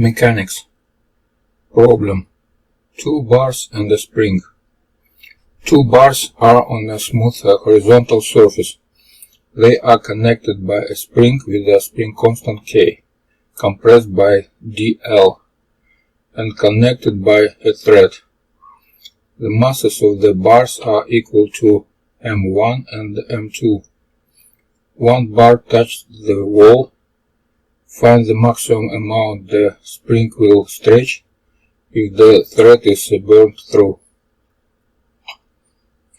Mechanics. Problem. 2 bars and a spring. 2 bars are on a smooth horizontal surface. They are connected by a spring with a spring constant K, compressed by dl, and connected by a thread. The masses of the bars are equal to m1 and m2. 1 bar touched the wall. Find the maximum amount the spring will stretch if the thread is burned through.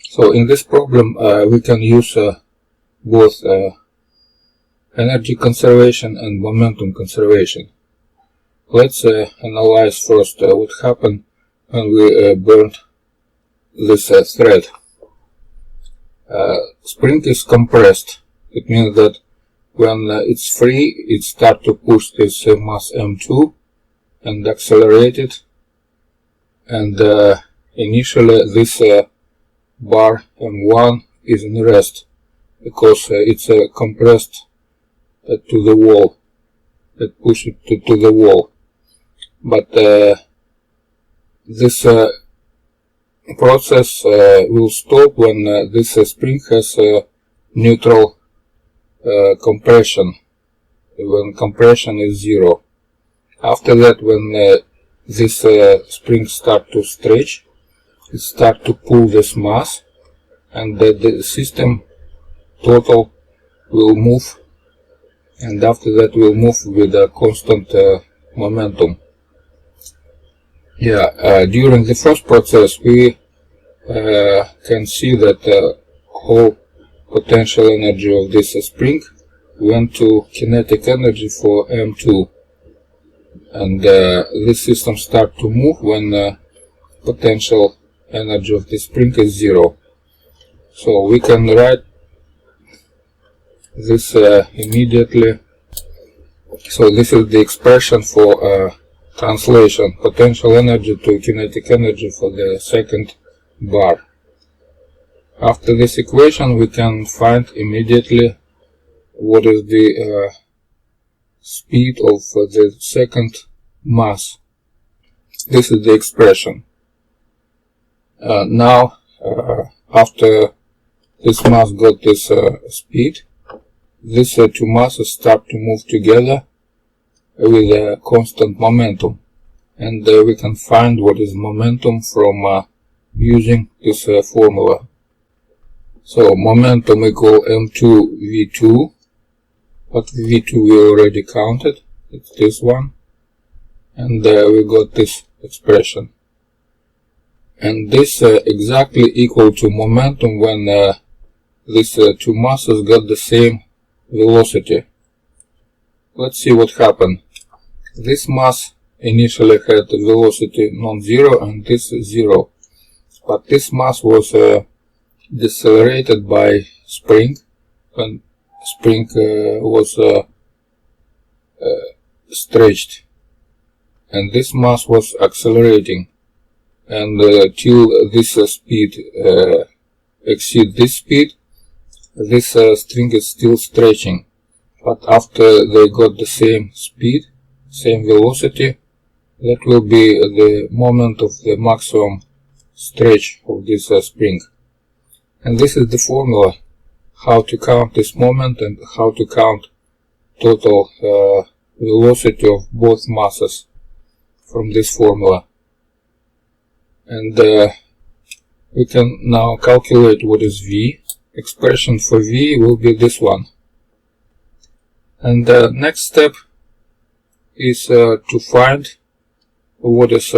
So in this problem we can use both energy conservation and momentum conservation. Let's analyze first what happened when we burned this thread. Spring is compressed. It means that when it's free, it starts to push this mass m2 and accelerate it. And initially this bar m1 is in rest because it's compressed to the wall. It pushes it to the wall. But this process will stop when this spring has neutral compression, when compression is 0. After that, when this spring starts to stretch, it starts to pull this mass, and the system total will move, and after that will move with a constant momentum. During the first process we can see that whole potential energy of this spring went to kinetic energy for m2, and this system starts to move when potential energy of the spring is 0. So we can write this immediately. So this is the expression for translation, potential energy to kinetic energy for the second bar. After this equation we can find immediately what is the speed of the second mass. This is the expression. Now after this mass got this speed, these two masses start to move together with a constant momentum, and we can find what is momentum from using this formula. So momentum equal m2 v2, but v2 we already counted, it's this one, and we got this expression. And this exactly equal to momentum when these two masses got the same velocity. Let's see what happened. This mass initially had velocity non-zero and this 0, but this mass was decelerated by spring when spring was stretched, and this mass was accelerating, and till this speed exceed this speed, this string is still stretching. But after they got the same speed, same velocity, that will be the moment of the maximum stretch of this spring. And this is the formula, how to count this moment and how to count total velocity of both masses from this formula. And we can now calculate what is V. Expression for V will be this one. And the next step is to find what is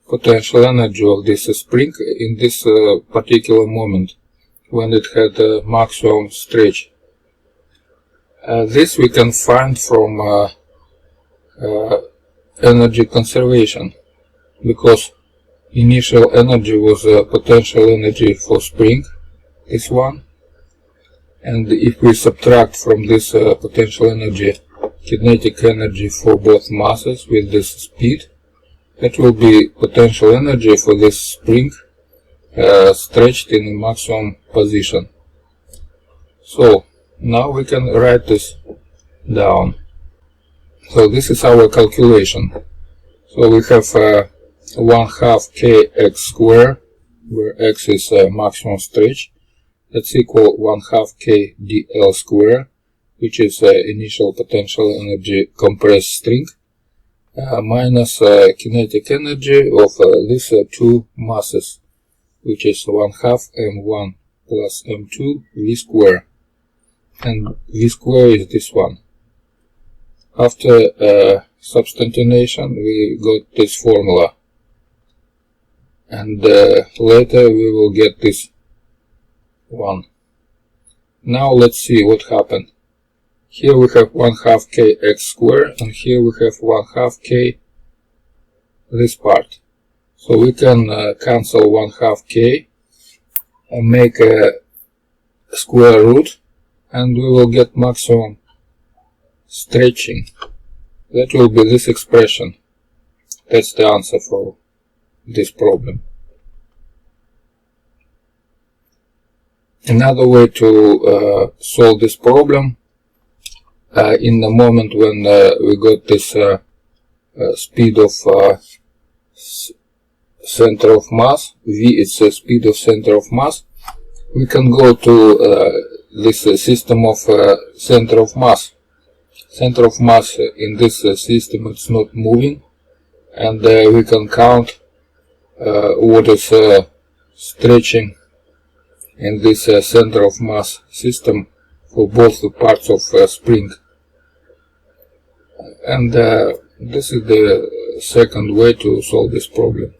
potential energy of this spring in this particular moment when it had a maximum stretch. This we can find from energy conservation, because initial energy was potential energy for spring, this one, and if we subtract from this potential energy kinetic energy for both masses with this speed, that will be potential energy for this spring stretched in a maximum position. So now we can write this down. So this is our calculation. So we have 1/2 kx squared, where x is maximum stretch. That's equal 1/2 k dl squared, which is initial potential energy compressed string, minus kinetic energy of these two masses, which is 1/2 m1 plus m2 v squared, and v squared is this one. After substantiation, we got this formula, and later we will get this one. Now let's see what happened. Here we have 1/2 kx squared, and here we have 1/2 k, this part. So we can cancel 1/2 k and make a square root, and we will get maximum stretching. That will be this expression. That's the answer for this problem. Another way to solve this problem, in the moment when we got this speed of center of mass, v is the speed of center of mass, we can go to this system of center of mass. Center of mass in this system, it's not moving, and we can count what is stretching in this center of mass system for both the parts of spring. And this is the second way to solve this problem.